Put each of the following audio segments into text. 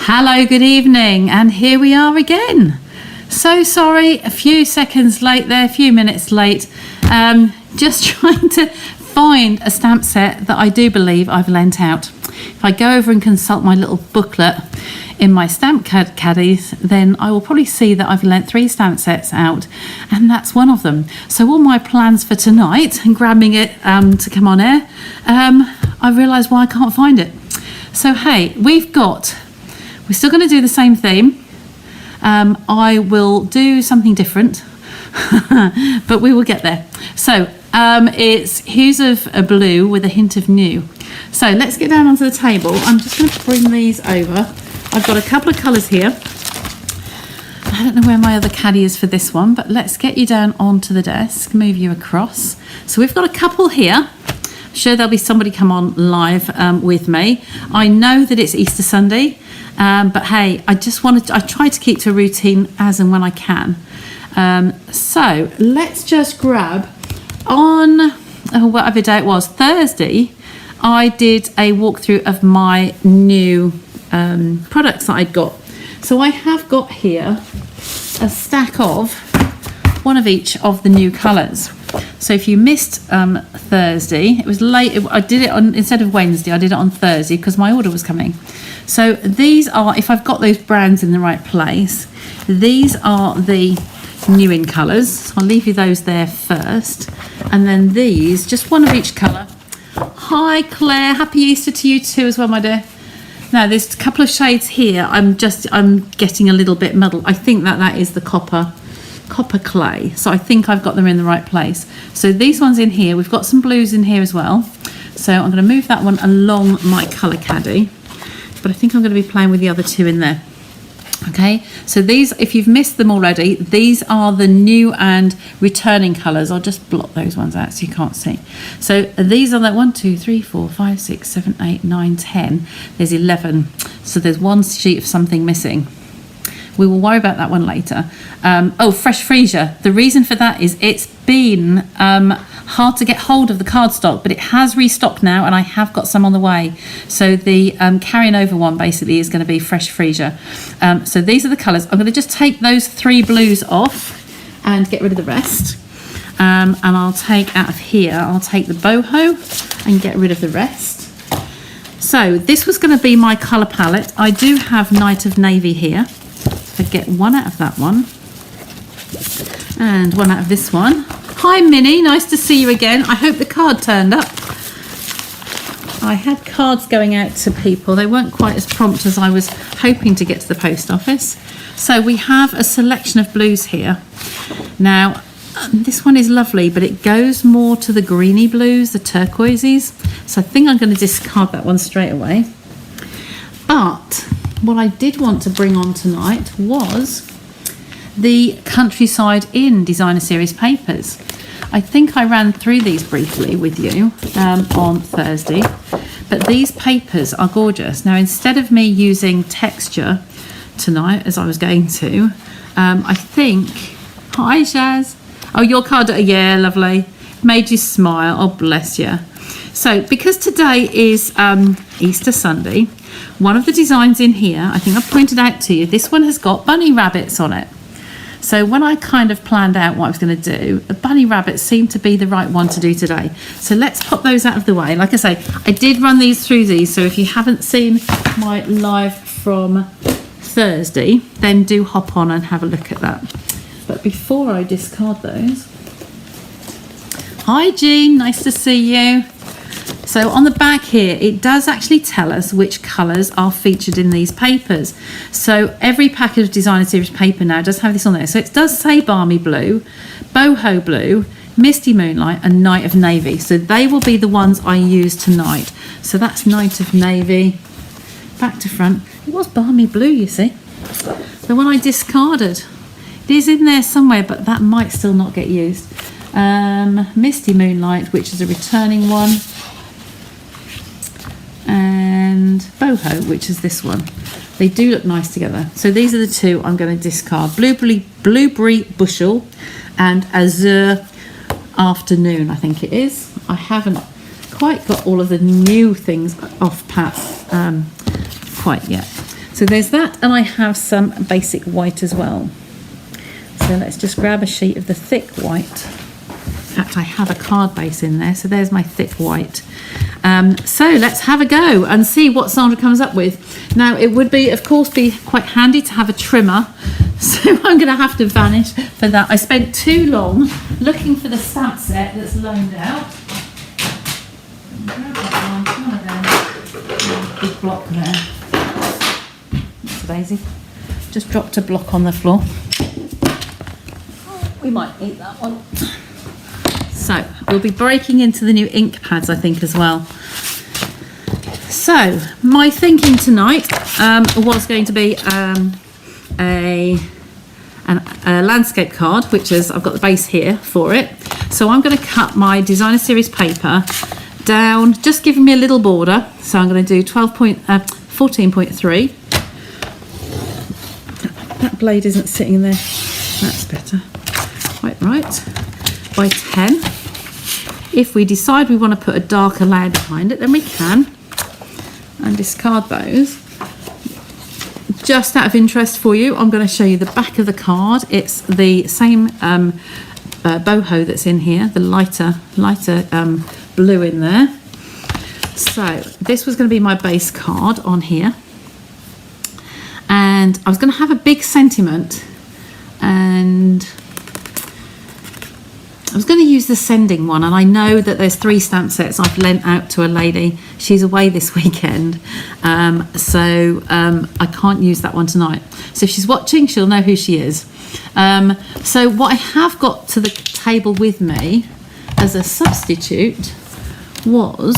Hello, good evening, and here we are again. So sorry, a few seconds late there, a few minutes late. Just trying to find a stamp set that I do believe I've lent out. If I go over and consult my little booklet in my stamp caddies, then I will probably see that I've lent 3 stamp sets out, and that's one of them. So all my plans for tonight and grabbing it to come on air, I realise why I can't find it. So hey, we're still going to do the same theme. I will do something different, but we will get there. So it's Hues of Blue with a hint of new. So let's get down onto the table. I'm just going to bring these over. I've got a couple of colours here. I don't know where my other caddy is for this one, but let's get you down onto the desk, move you across. So we've got a couple here. I'm sure there'll be somebody come on live with me. I know that it's Easter Sunday, but hey, I try to keep to a routine as and when I can. So let's just grab on whatever day it was, Thursday, I did a walkthrough of my new products that I'd got. So I have got here a stack of one of each of the new colours. So if you missed Thursday, it was late. I did it on, instead of Wednesday, I did it on Thursday because my order was coming. So these are, if I've got those brands in the right place, these are the new in colours. So I'll leave you those there first. And then these, just one of each colour. Hi Claire, happy Easter to you too as well, my dear. Now there's a couple of shades here. I'm getting a little bit muddled. I think that is the copper clay. So I think I've got them in the right place. So these ones in here, we've got some blues in here as well. So I'm going to move that one along my colour caddy. But I think I'm going to be playing with the other 2 in there. Okay, so these, if you've missed them already, these are the new and returning colours. I'll just blot those ones out so you can't see. So these are the 1, 2, 3, 4, 5, 6, 7, 8, 9, 10. There's 11. So there's one sheet of something missing. We will worry about that one later. Oh, Fresh Freesia. The reason for that is it's been hard to get hold of the cardstock, but it has restocked now, and I have got some on the way. So the carrying over one basically is going to be Fresh Freesia. So these are the colours. I'm going to just take those 3 blues off and get rid of the rest. And I'll take out of here, I'll take the boho and get rid of the rest. So this was going to be my colour palette. I do have Night of Navy here. So get one out of that one and one out of this one. Hi Minnie, nice to see you again. I hope the card turned up. I had cards going out to people. They weren't quite as prompt as I was hoping to get to the post office. So we have a selection of blues here. Now this one is lovely, but it goes more to the greeny blues, the turquoises. So I think I'm going to discard that one straight away. But what I did want to bring on tonight was the Countryside Inn Designer Series papers. I think I ran through these briefly with you on Thursday, but these papers are gorgeous. Now, instead of me using texture tonight, as I was going to, I think, hi Shaz. Oh, your card, yeah, lovely. Made you smile, oh bless you. So, because today is Easter Sunday, one of the designs in here, I think I've pointed out to you, this one has got bunny rabbits on it. So when I kind of planned out what I was going to do, the bunny rabbits seemed to be the right one to do today. So let's pop those out of the way. Like I say, I did run through these, so if you haven't seen my live from Thursday, then do hop on and have a look at that. But before I discard those, hi Jean, nice to see you. So on the back here, it does actually tell us which colours are featured in these papers. So every packet of Designer Series paper now does have this on there. So it does say Balmy Blue, Boho Blue, Misty Moonlight and Night of Navy. So they will be the ones I use tonight. So that's Night of Navy, back to front. It was Balmy Blue, you see. The one I discarded. It is in there somewhere, but that might still not get used. Misty Moonlight, which is a returning one. And Boho, which is this one. They do look nice together. So these are the 2 I'm going to discard. Blueberry Bushel and Azure Afternoon, I think it is. I haven't quite got all of the new things off pat quite yet. So So there's that, and I have some basic white as well. So let's just grab a sheet of the thick white. In fact, I have a card base in there, so there's my thick white. So let's have a go and see what Sandra comes up with. Now, it would be, of course, be quite handy to have a trimmer, so I'm going to have to vanish for that. I spent too long looking for the stamp set that's loaned out. Grab that one of them. Big block there. That's a daisy. Just dropped a block on the floor. We might eat that one. So we'll be breaking into the new ink pads, I think, as well. So my thinking tonight was going to be a landscape card, which is, I've got the base here for it. So I'm going to cut my designer series paper down, just giving me a little border. So I'm going to do 14.3. That blade isn't sitting in there. That's better. Quite right. By 10. If we decide we want to put a darker layer behind it, then we can, and discard those. Just out of interest for you, I'm going to show you the back of the card. It's the same boho that's in here, the lighter blue in there. So this was going to be my base card on here, and I was going to have a big sentiment, and I was going to use the sending one, and I know that there's 3 stamp sets I've lent out to a lady. She's away this weekend, so I can't use that one tonight. So if she's watching, she'll know who she is. So what I have got to the table with me as a substitute was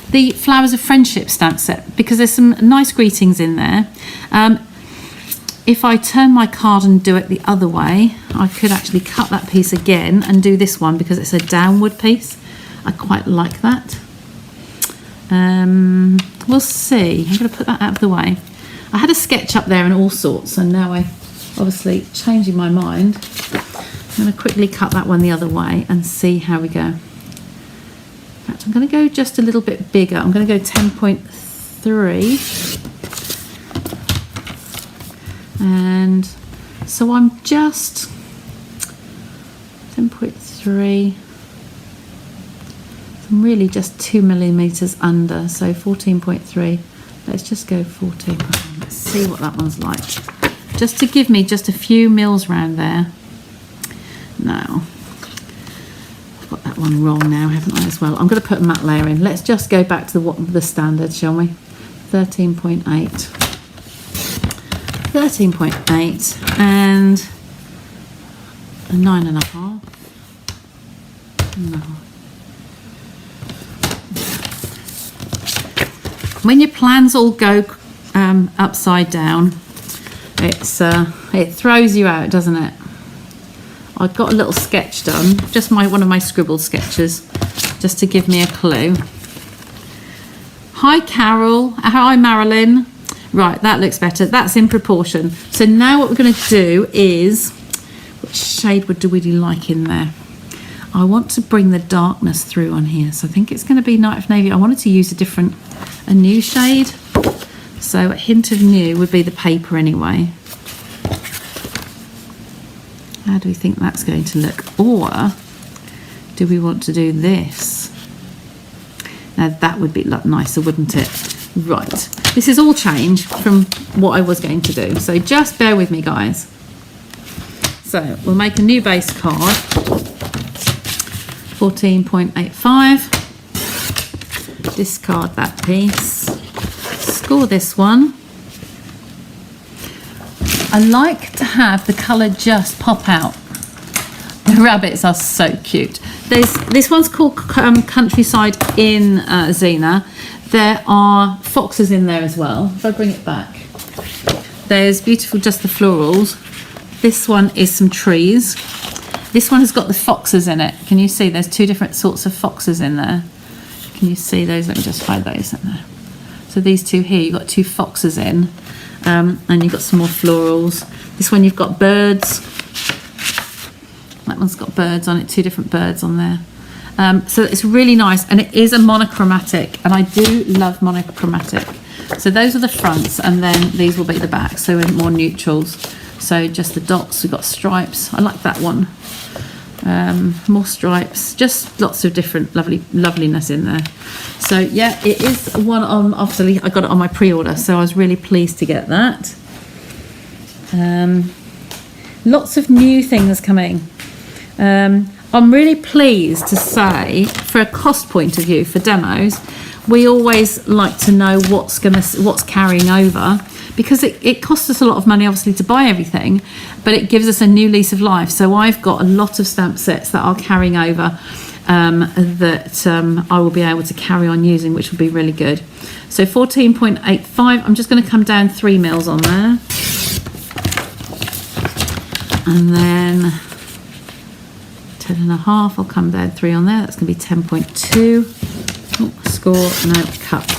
the Flowers of Friendship stamp set, because there's some nice greetings in there. If I turn my card and do it the other way, I could actually cut that piece again and do this one, because it's a downward piece. I quite like that. We'll see. I'm going to put that out of the way. I had a sketch up there and all sorts, and now I'm obviously changing my mind. I'm going to quickly cut that one the other way and see how we go. In fact, I'm going to go just a little bit bigger. I'm going to go 10.3. And so I'm just 10.3. I'm really just 2 millimeters under, so 14.3. Let's just go 14. Let's see what that one's like. Just to give me just a few mils round there. Now, I've got that one wrong now, haven't I, as well? I'm going to put a matte layer in. Let's just go back to the standard, shall we? 13.8. 13.8 and a 9.5. No. When your plans all go upside down, it throws you out, doesn't it? I've got a little sketch done, just one of my scribble sketches, just to give me a clue. Hi Carol, hi Marilyn. Right, that looks better. That's in proportion. So now what we're going to do is, which shade do we like in there? I want to bring the darkness through on here. So I think it's going to be Night of Navy. I wanted to use a new shade. So a hint of new would be the paper anyway. How do we think that's going to look? Or do we want to do this? Now that would be nicer, wouldn't it? Right, this is all change from what I was going to do, so just bear with me, guys. So we'll make a new base card, 14.85, discard that piece, score this one. I like to have the colour just pop out. The rabbits are so cute. This one's called Countryside in Xena. There are foxes in there as well. If I bring it back, there's beautiful, just the florals. This one is some trees. This one has got the foxes in it. Can you see? There's 2 different sorts of foxes in there. Can you see those? Let me just hide those in there. So these 2 here, you've got 2 foxes in, and you've got some more florals. This one you've got birds. That one's got birds on it, 2 different birds on there. So it's really nice, and it is a monochromatic, and I do love monochromatic. So those are the fronts, and then these will be the back, so in more neutrals. So just the dots, we've got stripes. I like that one. More stripes, just lots of different loveliness in there. So yeah, it is one on, obviously I got it on my pre-order, so I was really pleased to get that. Lots of new things coming. I'm really pleased to say, for a cost point of view for demos, we always like to know what's carrying over, because it costs us a lot of money obviously to buy everything, but it gives us a new lease of life. So I've got a lot of stamp sets that are carrying over that I will be able to carry on using, which will be really good. So 14.85, I'm just going to come down 3 mils on there, and then 10.5, I'll come down 3 on there. That's going to be 10.2. Oh, score, no, cut.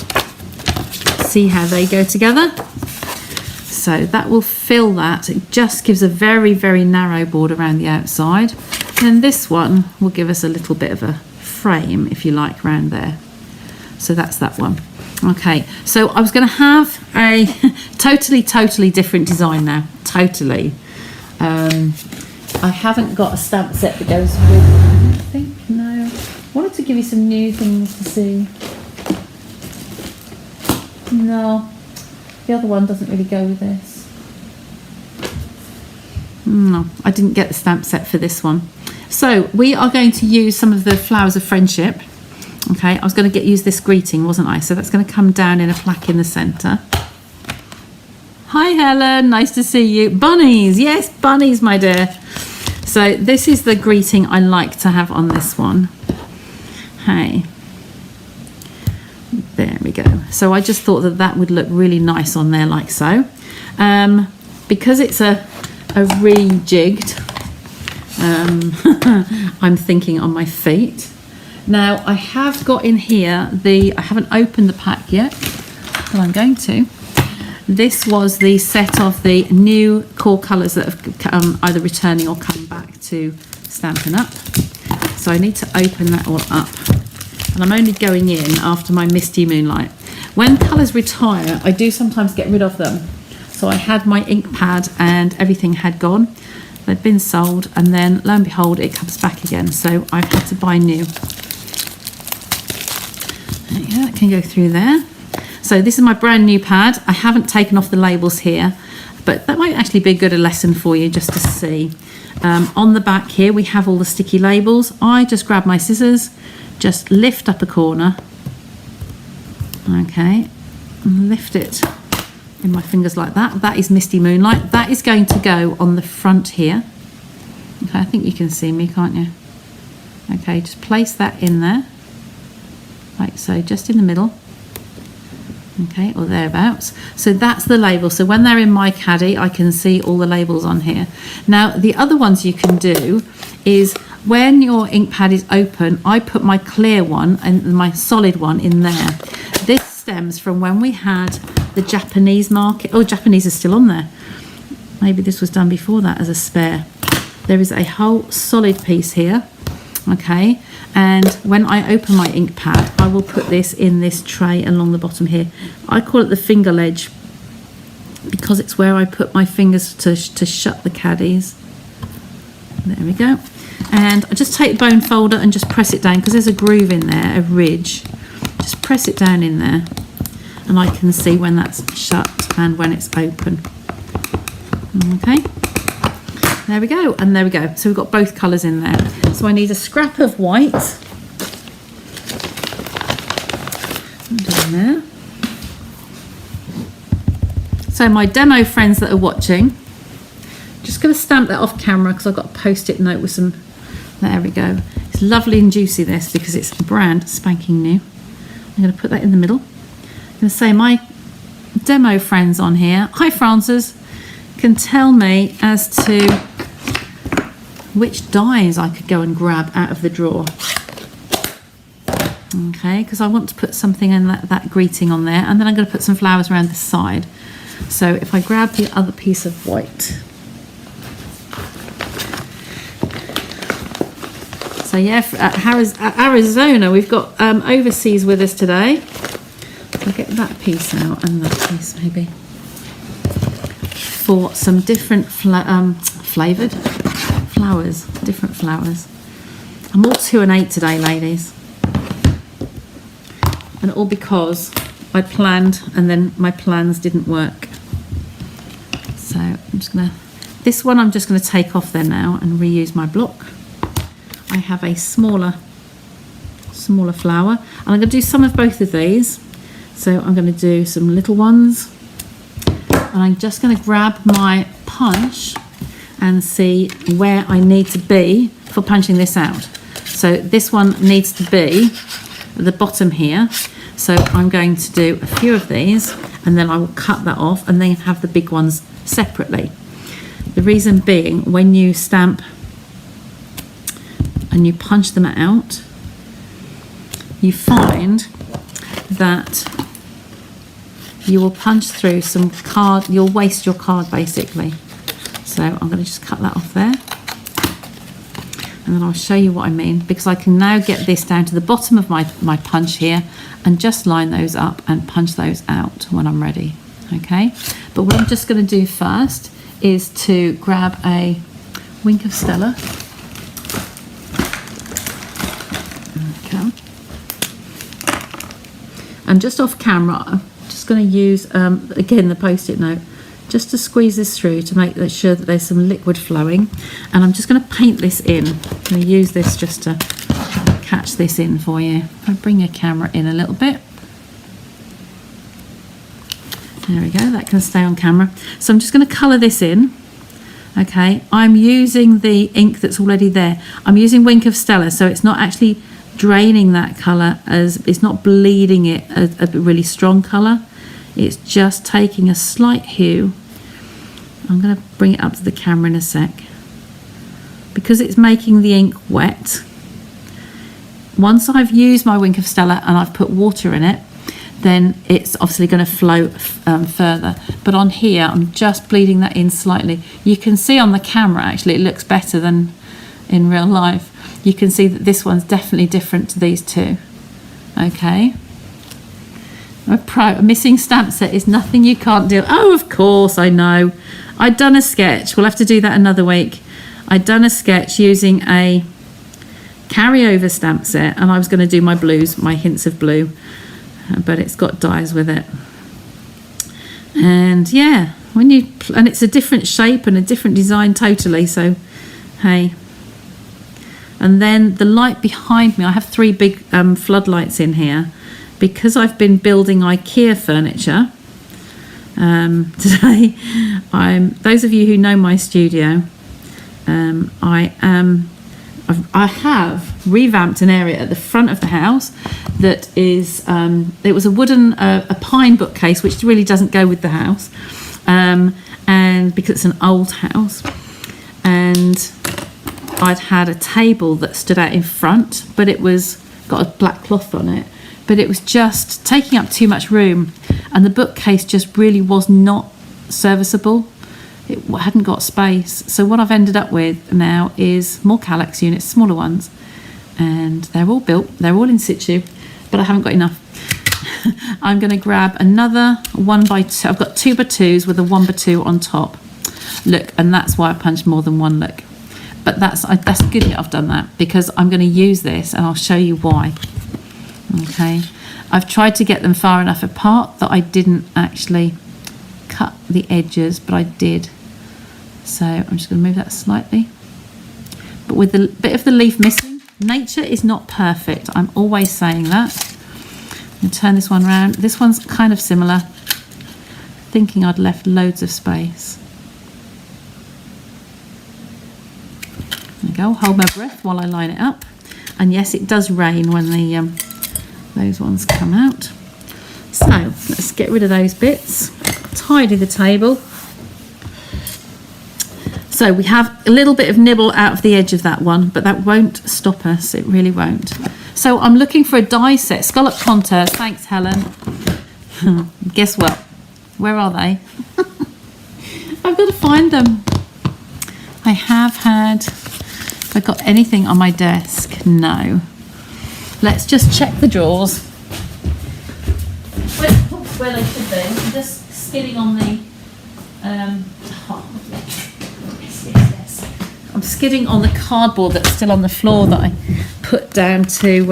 See how they go together. So that will fill that. It just gives a very, very narrow border around the outside. And this one will give us a little bit of a frame, if you like, around there. So that's that one. Okay, so I was going to have a totally different design now. Totally. I haven't got a stamp set that goes with it, I don't think, no. I wanted to give you some new things to see. No, the other one doesn't really go with this. No, I didn't get the stamp set for this one. So we are going to use some of the Flowers of Friendship. Okay, I was going to use this greeting, wasn't I? So that's going to come down in a plaque in the centre. Hi Helen, nice to see you. Bunnies, yes, bunnies, my dear. So this is the greeting I like to have on this one. Hey, there we go. So I just thought that that would look really nice on there, like so. Because it's a rejigged, I'm thinking on my feet. Now I have got in here I haven't opened the pack yet, but I'm going to. This was the set of the new core colours that have either returning or come back to Stampin' Up. So I need to open that all up. And I'm only going in after my Misty Moonlight. When colours retire, I do sometimes get rid of them. So I had my ink pad and everything had gone. They'd been sold, and then lo and behold, it comes back again. So I've had to buy new. Yeah, that can go through there. So this is my brand new pad. I haven't taken off the labels here, but that might actually be a good lesson for you just to see. On the back here, we have all the sticky labels. I just grab my scissors, just lift up a corner. Okay, and lift it in my fingers like that. That is Misty Moonlight. That is going to go on the front here. Okay, I think you can see me, can't you? Okay, just place that in there. Like so, just in the middle. Okay, or thereabouts. So that's the label. So when they're in my caddy, I can see all the labels on here. Now, the other ones you can do is when your ink pad is open, I put my clear one and my solid one in there. This stems from when we had the Japanese market. Oh, Japanese is still on there. Maybe this was done before that as a spare. There is a whole solid piece here. Okay, and when I open my ink pad, I will put this in this tray along the bottom here. I call it the finger ledge because it's where I put my fingers to shut the caddies. There we go. And I just take the bone folder and just press it down because there's a groove in there, a ridge. Just press it down in there and I can see when that's shut and when it's open. Okay. There we go, and there we go. So we've got both colours in there. So I need a scrap of white. Down there. So my demo friends that are watching, just going to stamp that off camera because I've got a post-it note with some. There we go. It's lovely and juicy this because it's brand spanking new. I'm going to put that in the middle. I'm going to say my demo friends on here. Hi Frances. Can tell me as to which dies I could go and grab out of the drawer. Okay, because I want to put something in that greeting on there, and then I'm going to put some flowers around the side. So if I grab the other piece of white. So yeah, at Arizona, we've got overseas with us today. I'll get that piece out and that piece maybe. For some different flavoured flowers, different flowers. I'm all 2 and 8 today, ladies. And all because I planned and then my plans didn't work. So I'm just gonna, this one I'm just gonna take off there now and reuse my block. I have a smaller flower, and I'm gonna do some of both of these. So I'm gonna do some little ones, and I'm just gonna grab my punch and see where I need to be for punching this out. So this one needs to be at the bottom here. So I'm going to do a few of these, and then I will cut that off and then have the big ones separately. The reason being, when you stamp and you punch them out, you find that you will punch through some card, you'll waste your card basically. So I'm going to just cut that off there, and then I'll show you what I mean, because I can now get this down to the bottom of my punch here and just line those up and punch those out when I'm ready. Okay, but what I'm just going to do first is to grab a wink of Stella. Okay. And just off camera, I'm just going to use, again, the post-it note, just to squeeze this through to make sure that there's some liquid flowing. And I'm just going to paint this in. I'm going to use this just to catch this in for you. If I bring your camera in a little bit. There we go, that can stay on camera. So I'm just going to colour this in. Okay, I'm using the ink that's already there. I'm using Wink of Stella, so it's not actually draining that colour, as it's not bleeding it a really strong colour. It's just taking a slight hue. I'm going to bring it up to the camera in a sec. Because it's making the ink wet, once I've used my Wink of Stella and I've put water in it, then it's obviously going to flow further. But on here, I'm just bleeding that in slightly. You can see on the camera, actually, it looks better than in real life. You can see that this one's definitely different to these two. Okay. A missing stamp set is nothing you can't do. Oh, of course, I know. I'd done a sketch. We'll have to do that another week. I'd done a sketch using a carryover stamp set, and I was going to do my blues, my hints of blue, but it's got dies with it. And yeah, and it's a different shape and a different design totally, so hey. And then the light behind me, I have 3 big floodlights in here because I've been building IKEA furniture today. Those of you who know my studio, I have revamped an area at the front of the house that is, it was a wooden, a pine bookcase, which really doesn't go with the house, and because it's an old house, and I'd had a table that stood out in front, but it was got a black cloth on it, but it was just taking up too much room, and the bookcase just really was not serviceable. It hadn't got space. So what I've ended up with now is more Kallax units, smaller ones, and they're all built, they're all in situ, but I haven't got enough. I'm going to grab another 1x2. I've got 2x2s with a 1x2 on top. Look, and that's why I punched more than one look. But that's good that I've done that, because I'm going to use this and I'll show you why. Okay, I've tried to get them far enough apart that I didn't actually cut the edges, but I did. So I'm just going to move that slightly. But with the bit of the leaf missing, nature is not perfect. I'm always saying that. I'm going to turn this one around. This one's kind of similar. Thinking I'd left loads of space. There we go. Hold my breath while I line it up. And yes, it does rain when the those ones come out. So let's get rid of those bits. Tidy the table. So we have a little bit of nibble out of the edge of that one, but that won't stop us. It really won't. So I'm looking for a die set. Scallop contours. Thanks, Helen. Guess what? Where are they? I've got to find them. I have had... Have I got anything on my desk? No. Let's just check the drawers. where they should be. I'm just skidding on the yes. I'm skidding on the cardboard that's still on the floor that I put down to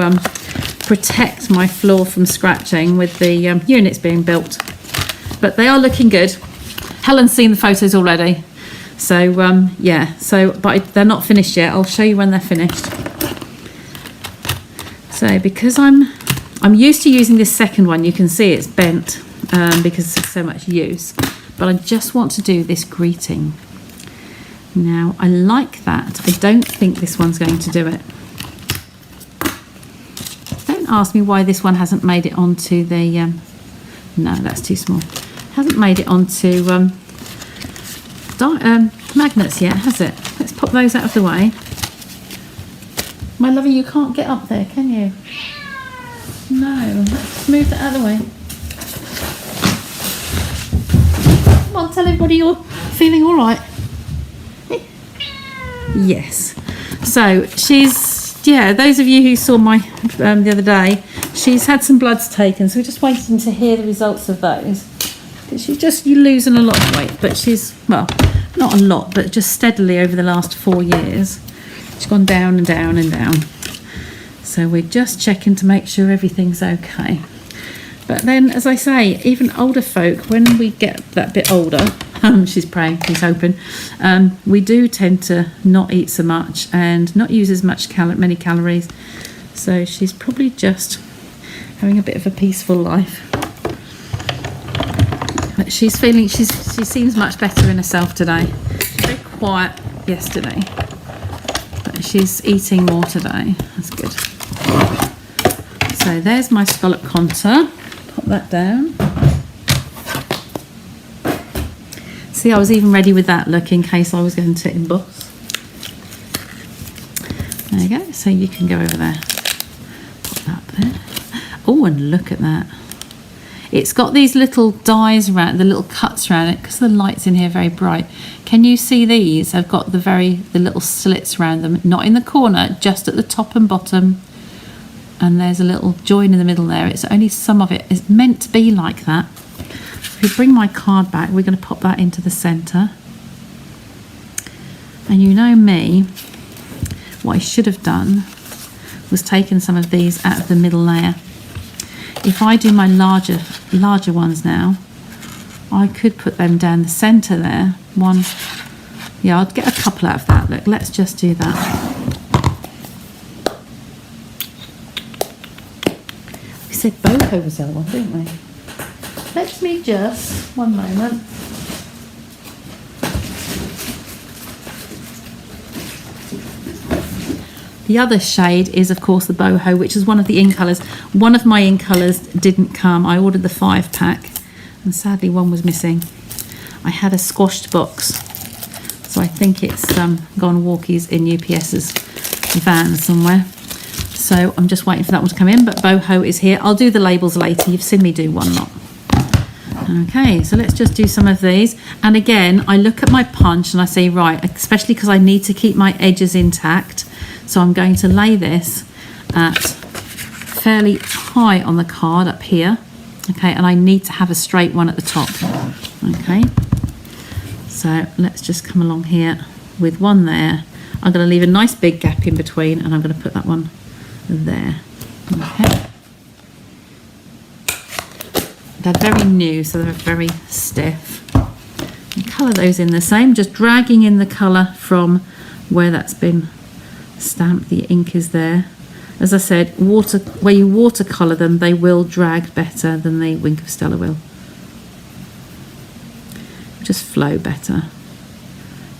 protect my floor from scratching with the units being built. But they are looking good. Helen's seen the photos already. So yeah, but they're not finished yet. I'll show you when they're finished. So because I'm used to using this second one, you can see it's bent because there's so much use. But I just want to do this greeting. Now, I like that. I don't think this one's going to do it. Don't ask me why this one hasn't made it onto the... no, that's too small. Hasn't made it onto magnets yet, has it? Let's pop those out of the way. My lovey, you can't get up there, can you? No, let's move that out of the way. Come on, tell everybody you're feeling all right. Yes. So she's, yeah, those of you who saw my the other day, she's had some bloods taken, so we're just waiting to hear the results of those. You're losing a lot of weight, but she's, well, not a lot, but just steadily over the last 4 years. She's gone down and down and down. So we're just checking to make sure everything's okay. But then, as I say, even older folk, when we get that bit older, she's praying, she's hoping, we do tend to not eat so much and not use as much many calories. So she's probably just having a bit of a peaceful life. But she seems much better in herself today. She's very quiet yesterday, but she's eating more today. That's good. So there's my scallop contour. Pop that down. See, I was even ready with that look in case I was going to emboss. There you go. So you can go over there. Pop that there. Oh, and look at that. It's got these little dies around, the little cuts around it, because the light's in here very bright. Can you see these? I've got the little slits around them, not in the corner, just at the top and bottom. And there's a little join in the middle there. It's only some of it is meant to be like that. If we bring my card back, we're going to pop that into the centre. And you know me, what I should have done was taken some of these out of the middle layer. If I do my larger ones now, I could put them down the centre there. One, yeah, I'll get a couple out of that. Look, let's just do that. We said boho was the other one, didn't we? Let me just, one moment. The other shade is, of course, the boho, which is one of the in colours. One of my in colours didn't come. I ordered the 5-pack, and sadly one was missing. I had a squashed box, so I think it's gone walkies in UPS's van somewhere. So I'm just waiting for that one to come in, but boho is here. I'll do the labels later. You've seen me do one lot. Okay, so let's just do some of these. And again, I look at my punch and I say, right, especially because I need to keep my edges intact. So I'm going to lay this at fairly high on the card up here. Okay, and I need to have a straight one at the top. Okay, so let's just come along here with one there. I'm going to leave a nice big gap in between, and I'm going to put that one there. Okay. They're very new, so they're very stiff. And colour those in the same, just dragging in the colour from where that's been stamped. The ink is there. As I said, where you watercolour them, they will drag better than the Wink of Stella will. Just flow better.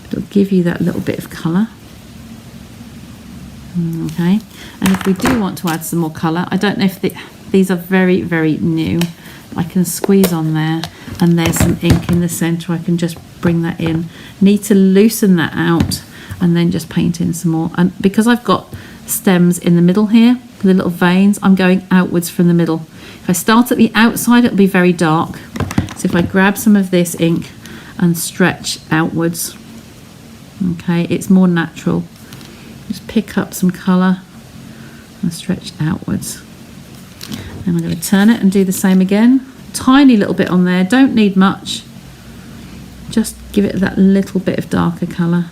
It'll give you that little bit of colour. Okay, and if we do want to add some more colour, I don't know if these are very, very new. I can squeeze on there, and there's some ink in the centre. I can just bring that in. Need to loosen that out and then just paint in some more. And because I've got stems in the middle here, the little veins, I'm going outwards from the middle. If I start at the outside, it'll be very dark. So if I grab some of this ink and stretch outwards, okay, it's more natural. Just pick up some colour and stretch outwards. And I'm going to turn it and do the same again. tiny little bit on there, don't need much. Just give it that little bit of darker colour.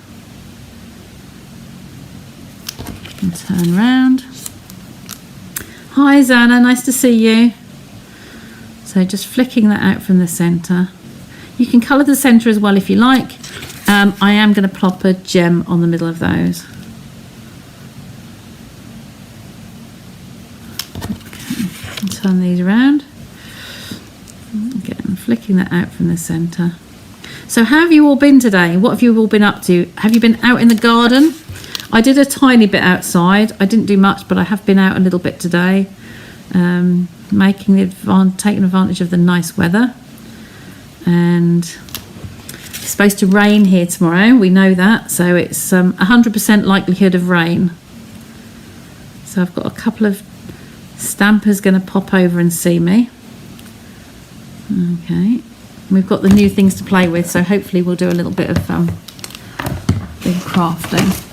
And turn round. Hi Zana, nice to see you. So just flicking that out from the centre. You can colour the centre as well if you like. I am going to plop a gem on the middle of those. Okay. Turn these around. Again, flicking that out from the centre. So how have you all been today? What have you all been up to? Have you been out in the garden? I did a tiny bit outside. I didn't do much, but I have been out a little bit today, taking advantage of the nice weather. And it's supposed to rain here tomorrow. We know that, so it's 100% likelihood of rain. So I've got a couple of stampers going to pop over and see me. Okay, we've got the new things to play with, so hopefully we'll do a little bit of crafting.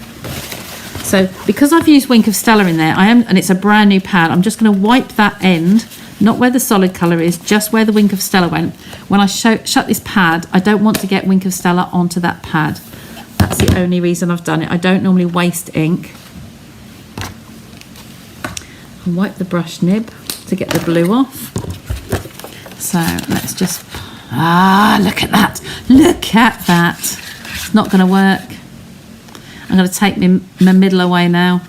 So because I've used Wink of Stella in there, and it's a brand new pad, I'm just going to wipe that end, not where the solid colour is, just where the Wink of Stella went. When I shut this pad, I don't want to get Wink of Stella onto that pad. That's the only reason I've done it. I don't normally waste ink. I'll wipe the brush nib to get the blue off. So let's just, look at that. Look at that. It's not going to work. I'm going to take my middle away now.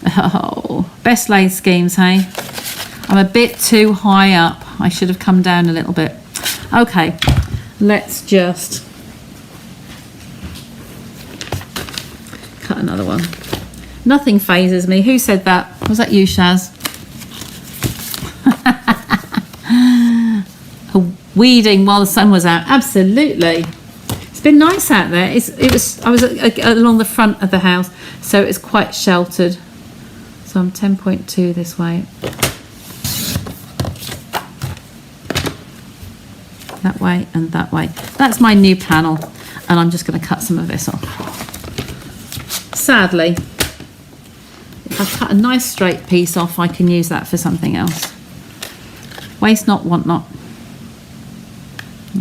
Oh, best laid schemes, hey? I'm a bit too high up. I should have come down a little bit. Okay, let's just cut another one. Nothing phases me. Who said that? Was that you, Shaz? Weeding while the sun was out. Absolutely. It's been nice out there. I was along the front of the house, so it's quite sheltered. So I'm 10.2 this way. That way and that way. That's my new panel, and I'm just going to cut some of this off. Sadly, if I cut a nice straight piece off, I can use that for something else. Waste not, want not.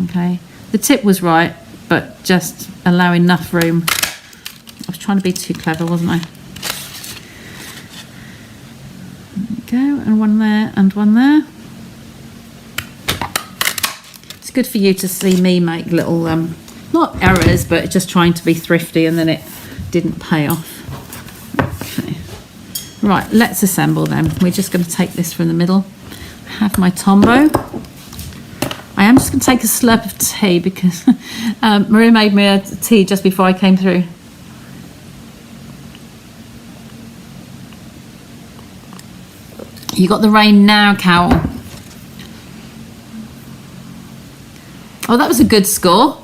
Okay, the tip was right, but just allow enough room. I was trying to be too clever, wasn't I? There we go, and one there and one there. It's good for you to see me make little, not errors, but just trying to be thrifty, and then it didn't pay off. Okay, right, let's assemble them. We're just going to take this from the middle. I have my Tombow. I am just going to take a slurp of tea because Maria made me a tea just before I came through. You got the rain now, Carol. Oh, that was a good score.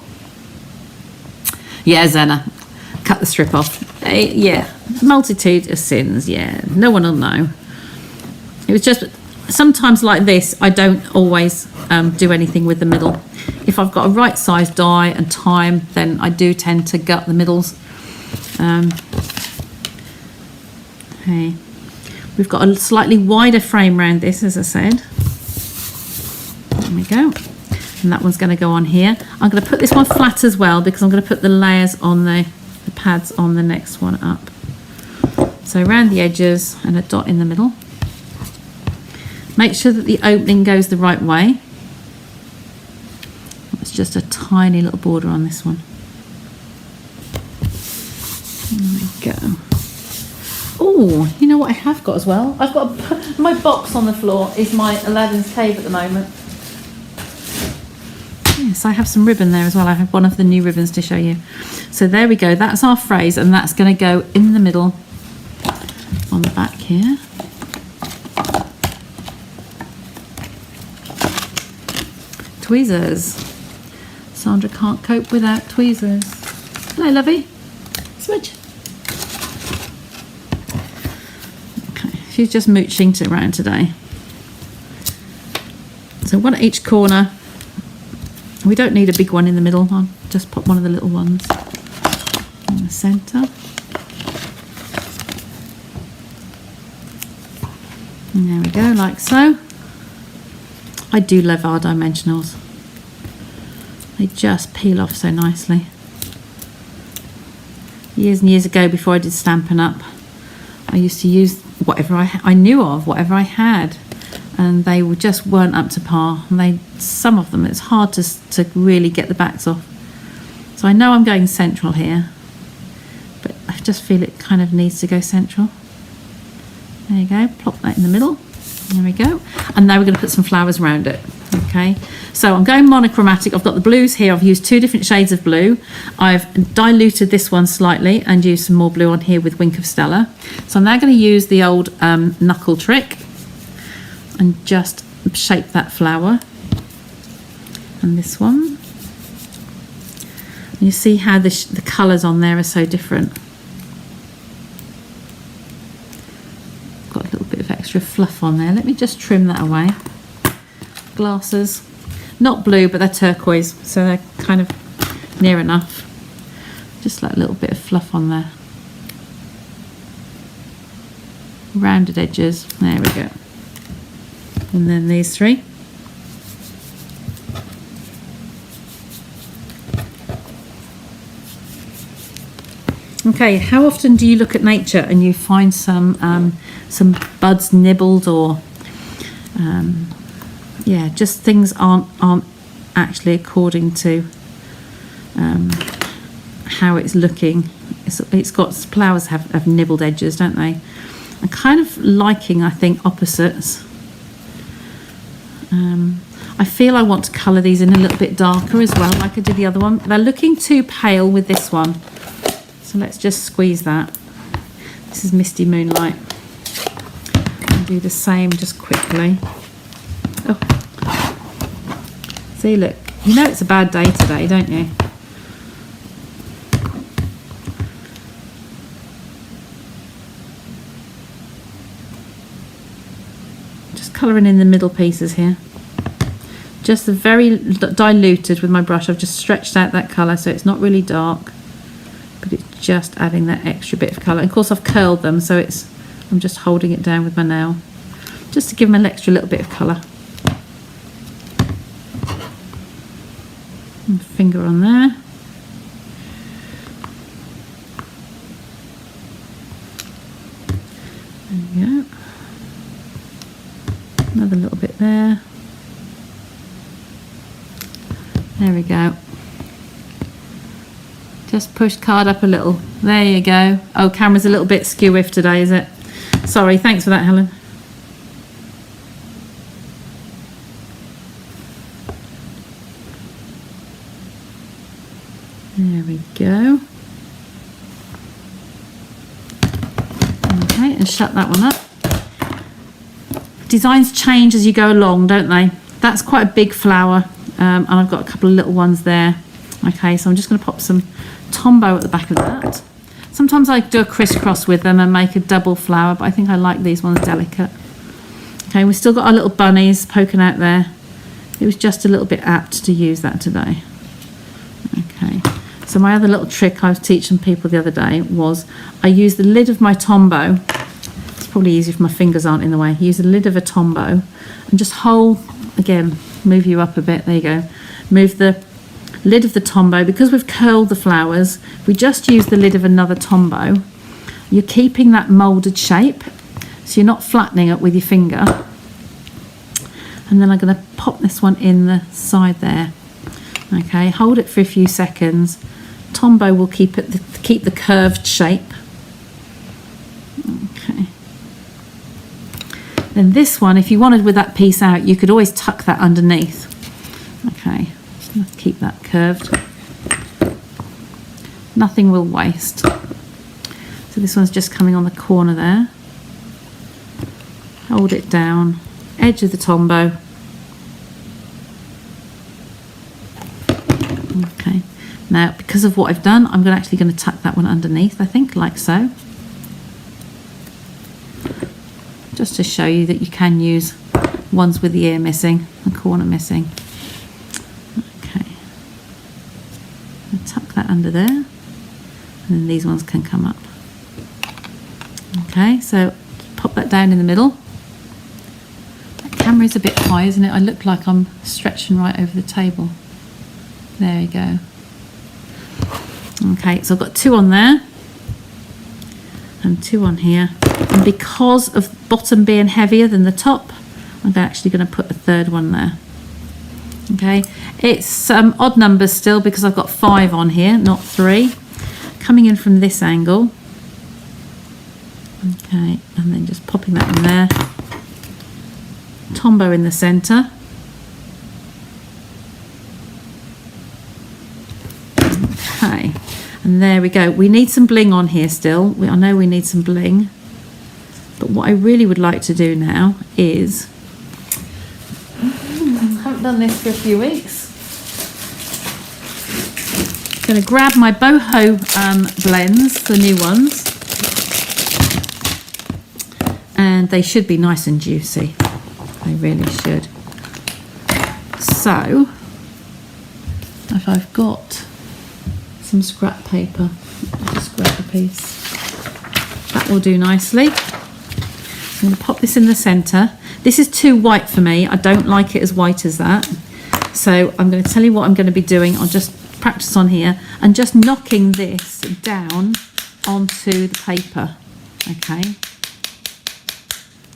Yeah, Zena. Cut the strip off. Yeah, multitude of sins. Yeah, no one will know. It was just... Sometimes like this, I don't always do anything with the middle. If I've got a right size die and time, then I do tend to gut the middles. Okay. We've got a slightly wider frame around this, as I said. There we go. And that one's going to go on here. I'm going to put this one flat as well because I'm going to put the layers on the pads on the next one up. So around the edges and a dot in the middle. Make sure that the opening goes the right way. It's just a tiny little border on this one. There we go. Oh, you know what I have got as well? I've got my box on the floor is my Aladdin's Cave at the moment. Yes, I have some ribbon there as well. I have one of the new ribbons to show you. So there we go. That's our phrase, and that's going to go in the middle on the back here. Tweezers. Sandra can't cope without tweezers. Hello, lovey. Switch. Okay, she's just mooching around today. So one at each corner. We don't need a big one in the middle. I'll just pop one of the little ones in the centre. And there we go, like so. I do love our dimensionals. They just peel off so nicely. Years and years ago, before I did Stampin' Up, I used to use whatever I knew of, whatever I had, and they just weren't up to par. And some of them, it's hard to really get the backs off. So I know I'm going central here, but I just feel it kind of needs to go central. There you go, plop that in the middle. There we go. And now we're going to put some flowers around it. Okay, so I'm going monochromatic. I've got the blues here. I've used 2 different shades of blue. I've diluted this one slightly and used some more blue on here with Wink of Stella. So I'm now going to use the old knuckle trick and just shape that flower. And this one. And you see how the colours on there are so different. Got a little bit of extra fluff on there. Let me just trim that away. Glasses, not blue, but they're turquoise, so they're kind of near enough. Just like a little bit of fluff on there. Rounded edges, there we go. And then these 3. Okay, how often do you look at nature and you find some buds nibbled, or yeah, just things aren't actually according to how it's looking. It's got flowers have nibbled edges, don't they? I'm kind of liking, I think, opposites. I feel I want to colour these in a little bit darker as well, like I did the other one. They're looking too pale with this one, so let's just squeeze that. This is Misty Moonlight. And do the same just quickly. Oh. See, look, you know it's a bad day today, don't you? Just colouring in the middle pieces here. Just very diluted with my brush. I've just stretched out that colour so it's not really dark, but it's just adding that extra bit of colour. And of course I've curled them, so I'm just holding it down with my nail, just to give them an extra little bit of colour. And finger on there. There we go. Another little bit there. There we go. Just push card up a little. There you go. Oh, camera's a little bit skew-if today, is it? Sorry, thanks for that, Helen. There we go. Okay, and shut that one up. Designs change as you go along, don't they? That's quite a big flower, and I've got a couple of little ones there. Okay, so I'm just going to pop some Tombow at the back of that. Sometimes I do a crisscross with them and make a double flower, but I think I like these ones delicate. Okay, we've still got our little bunnies poking out there. It was just a little bit apt to use that today. Okay, so my other little trick I was teaching people the other day was I use the lid of my Tombow. It's probably easier if my fingers aren't in the way. Use the lid of a Tombow and just hold, again, move you up a bit, there you go. Move the lid of the Tombow. Because we've curled the flowers, we just use the lid of another Tombow. You're keeping that moulded shape, so you're not flattening it with your finger. And then I'm going to pop this one in the side there. Okay, hold it for a few seconds. Tombow will keep the curved shape. Okay. Then this one, if you wanted with that piece out, you could always tuck that underneath. Okay, just gonna keep that curved. Nothing will waste. So this one's just coming on the corner there. Hold it down, edge of the Tombow. Okay, now because of what I've done, I'm actually going to tuck that one underneath, I think, like so. Just to show you that you can use ones with the ear missing, the corner missing. Okay, I'll tuck that under there, and then these ones can come up. Okay, so pop that down in the middle. That camera is a bit high, isn't it? I look like I'm stretching right over the table. There you go. Okay, so I've got 2 on there and 2 on here. And because of the bottom being heavier than the top, I'm actually going to put a 3rd one there. Okay, it's odd numbers still because I've got 5 on here, not 3. Coming in from this angle. Okay, and then just popping that in there. Tombow in the centre. Okay, and there we go. We need some bling on here still. I know we need some bling. But what I really would like to do now is... I haven't done this for a few weeks. I'm going to grab my boho blends, the new ones. And they should be nice and juicy. They really should. So, if I've got some scrap paper, I'll just grab a piece. That will do nicely. I'm going to pop this in the centre. This is too white for me. I don't like it as white as that. So I'm going to tell you what I'm going to be doing. I'll just practice on here and just knocking this down onto the paper. Okay.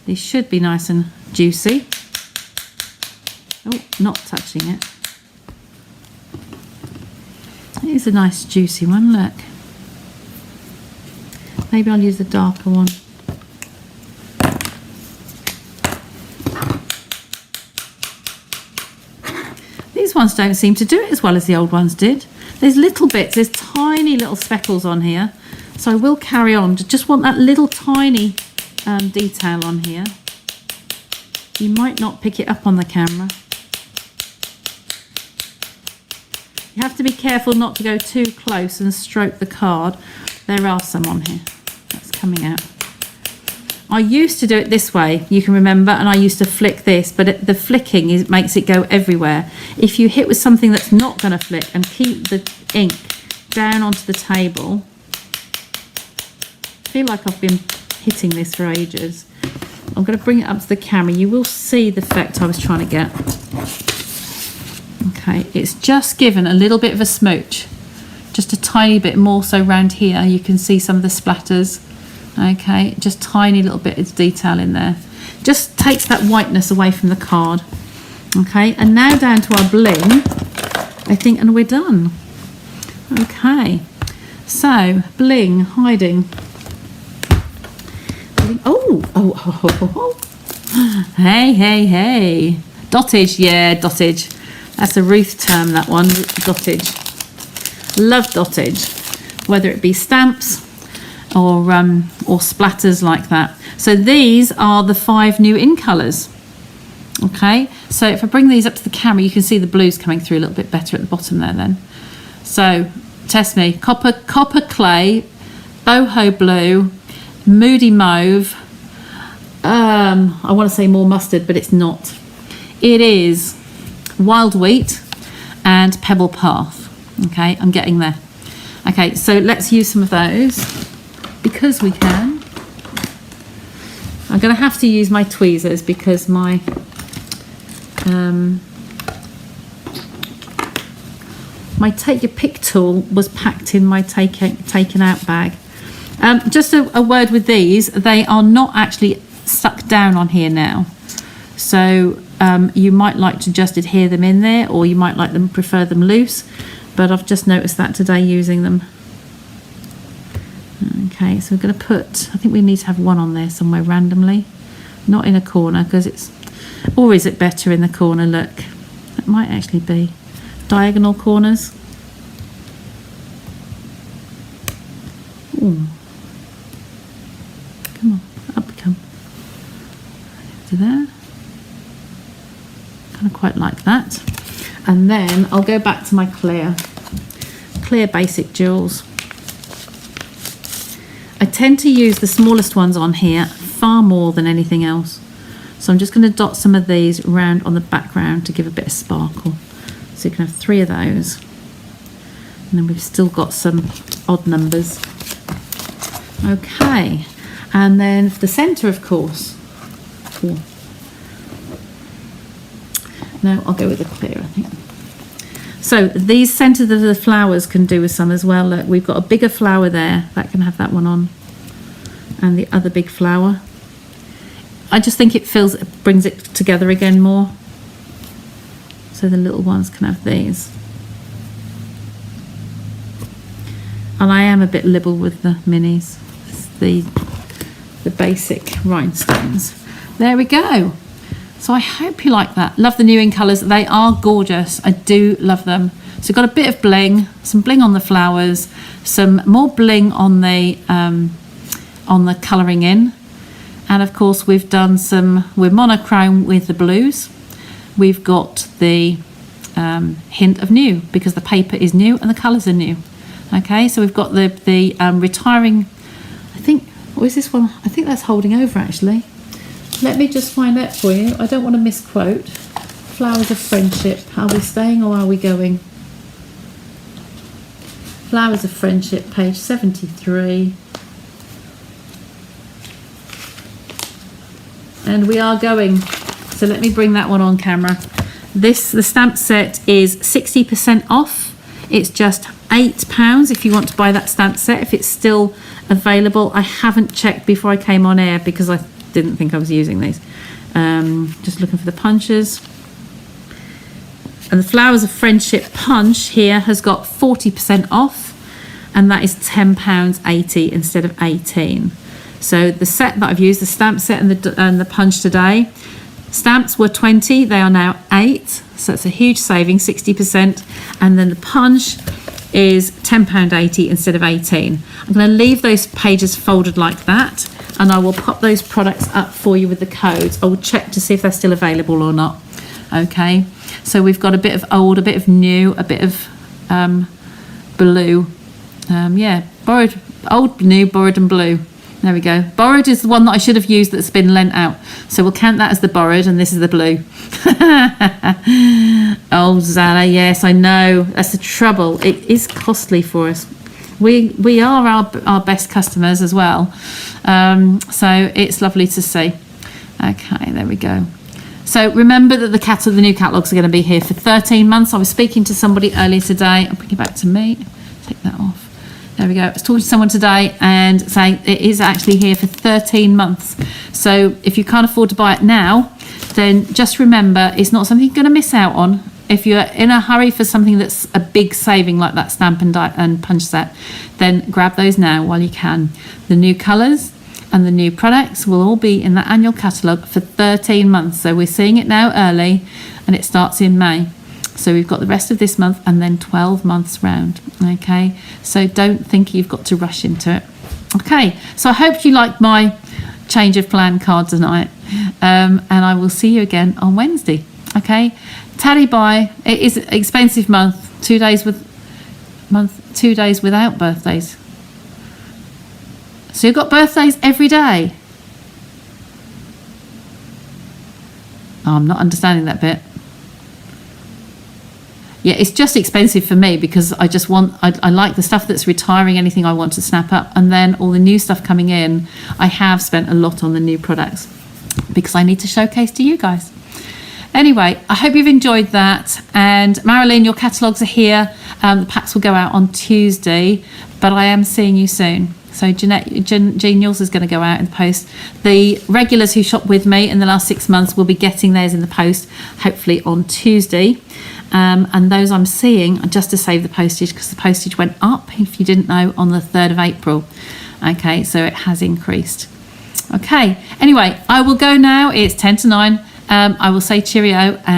These should be nice and juicy. Oh, not touching it. It is a nice juicy one, look. Maybe I'll use the darker one. These ones don't seem to do it as well as the old ones did. There's little bits, there's tiny little speckles on here. So I will carry on. Just want that little tiny detail on here. You might not pick it up on the camera. You have to be careful not to go too close and stroke the card. There are some on here. That's coming out. I used to do it this way, you can remember, and I used to flick this, but the flicking makes it go everywhere. If you hit with something that's not going to flick and keep the ink down onto the table, I feel like I've been hitting this for ages. I'm going to bring it up to the camera. You will see the effect I was trying to get. Okay, it's just given a little bit of a smooch, just a tiny bit more. So around here you can see some of the splatters. Okay, just tiny little bit of detail in there. Just takes that whiteness away from the card. Okay, and now down to our bling, I think, and we're done. Okay, so bling, hiding. Oh. Hey, hey, hey. Dottage, yeah, dottage. That's a Ruth term, that one, dottage. Love dottage, whether it be stamps or splatters like that. So these are the 5 new in colours. Okay, so if I bring these up to the camera, you can see the blues coming through a little bit better at the bottom there then. So, test me. Copper clay, boho blue, moody mauve, I want to say more mustard, but it's not. It is wild wheat and pebble path. Okay, I'm getting there. Okay, so let's use some of those because we can. I'm going to have to use my tweezers because my my take your pick tool was packed in my taken out bag. Just a word with these, they are not actually stuck down on here now, so you might like to just adhere them in there, or you might prefer them loose, but I've just noticed that today using them. Okay, so we're going to put, I think we need to have one on there somewhere randomly, not in a corner, because it's always better in the corner. Look, that might actually be diagonal corners. Ooh. Come on, up we come. To there. Kind of quite like that. And then I'll go back to my clear basic jewels. I tend to use the smallest ones on here far more than anything else. So I'm just going to dot some of these around on the background to give a bit of sparkle. So you can have 3 of those. And then we've still got some odd numbers. Okay. And then for the centre, of course. Ooh. No, I'll go with the clear, I think. So these centres of the flowers can do with some as well. Look, we've got a bigger flower there. That can have that one on. And the other big flower. I just think it brings it together again more. So the little ones can have these. And I am a bit liberal with the minis. It's the basic rhinestones. There we go. So I hope you like that. Love the new in colours. They are gorgeous. I do love them. So we've got a bit of bling, some bling on the flowers, some more bling on the colouring in. And of course we've done we're monochrome with the blues. We've got the hint of new because the paper is new and the colours are new. Okay, so we've got the retiring, I think, what is this one? I think that's holding over actually. Let me just find out for you. I don't want to misquote. Flowers of Friendship. Are we staying or are we going? Flowers of Friendship, page 73. And we are going. So let me bring that one on camera. The stamp set is 60% off. It's just £8 if you want to buy that stamp set, if it's still available. I haven't checked before I came on air because I didn't think I was using these. Just looking for the punches. And the Flowers of Friendship punch here has got 40% off, and that is £10.80 instead of 18. So the set that I've used, the stamp set and the punch today, stamps were 20, they are now 8, so it's a huge saving, 60%. And then the punch is £10.80 instead of 18. I'm going to leave those pages folded like that, and I will pop those products up for you with the codes. I will check to see if they're still available or not. Okay, so we've got a bit of old, a bit of new, a bit of blue. Yeah, borrowed, old, new, borrowed and blue. There we go. Borrowed is the one that I should have used that's been lent out. So we'll count that as the borrowed, and this is the blue. Oh, Zana, yes, I know. That's the trouble. It is costly for us. We are our best customers as well. So it's lovely to see. Okay, there we go. So remember that the new catalogues are going to be here for 13 months. I was speaking to somebody earlier today. I'll bring it back to me. Take that off. There we go. I was talking to someone today and saying it is actually here for 13 months. So if you can't afford to buy it now, then just remember it's not something you're going to miss out on. If you're in a hurry for something that's a big saving like that stamp and punch set, then grab those now while you can. The new colours and the new products will all be in the annual catalogue for 13 months. So we're seeing it now early, and it starts in May. So we've got the rest of this month and then 12 months round. Okay, so don't think you've got to rush into it. Okay, so I hope you like my change of plan card tonight, and I will see you again on Wednesday. Okay, tally bye. It is an expensive month. 2 days 2 days without birthdays. So you've got birthdays every day. Oh, I'm not understanding that bit. Yeah, it's just expensive for me because I like the stuff that's retiring, anything I want to snap up, and then all the new stuff coming in. I have spent a lot on the new products because I need to showcase to you guys. Anyway, I hope you've enjoyed that. And Marilyn, your catalogues are here. The packs will go out on Tuesday, but I am seeing you soon. So Jean, yours is going to go out in the post. The regulars who shop with me in the last 6 months will be getting theirs in the post, hopefully on Tuesday. And those I'm seeing, just to save the postage, because the postage went up, if you didn't know, on the 3rd of April. Okay, so it has increased. Okay, anyway, I will go now. It's 10 to 9. I will say cheerio.